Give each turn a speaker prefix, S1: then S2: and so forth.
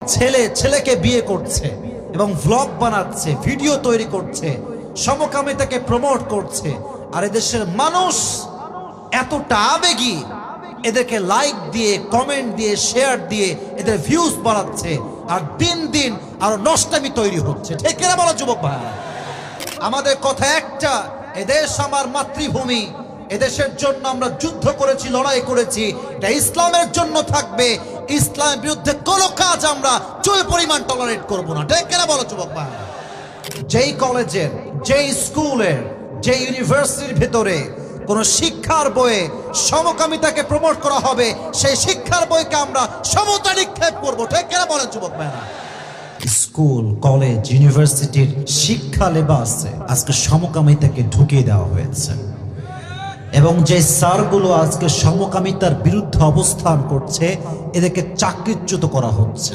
S1: ছেলে ছেলেকে বিয়ে করছে এবং ভ্লগ বানাচ্ছে, ভিডিও তৈরি করছে, সমকামিতাকে প্রমোট করছে। আর এদেশের মানুষ এতটা আবেগী, এদেরকে লাইক দিয়ে, কমেন্ট দিয়ে, শেয়ার দিয়ে এদের ভিউজ বাড়াচ্ছে। আর দিন দিন আরো নষ্টামি তৈরি হচ্ছে। ঠিক কিনা বলো যুবক ভাই? আমাদের কথা একটা, এদেশ আমার মাতৃভূমি, এদেশের জন্য আমরা যুদ্ধ করেছি, লড়াই করেছি, এটা ইসলামের জন্য থাকবে। ইসলামের বিরুদ্ধে কোনো কাজ আমরা চুল পরিমাণ টলারেট করব না। ঠিক কিনা বলো যুবক ভাই? যেই কলেজের, যেই স্কুলের, যে ইউনিভার্সিটির ভেতরে কোন শিক্ষার বইয়ে সমকামিতাকে প্রমোট করা হবে, সেই শিক্ষার বইকে আমরা সমতা নিক্ষেপ করবো। ঠিক কিনা বলেন যুবক ভাইরা? স্কুল, কলেজ, ইউনিভার্সিটির শিক্ষা লেবাসে আজকে সমকামিতাকে ঢুকিয়ে দেওয়া হয়েছে এবং যে স্যারগুলো আজকে সমকামিতার বিরুদ্ধে অবস্থান করছে, এদেরকে চাকরিচ্যুত করা হচ্ছে।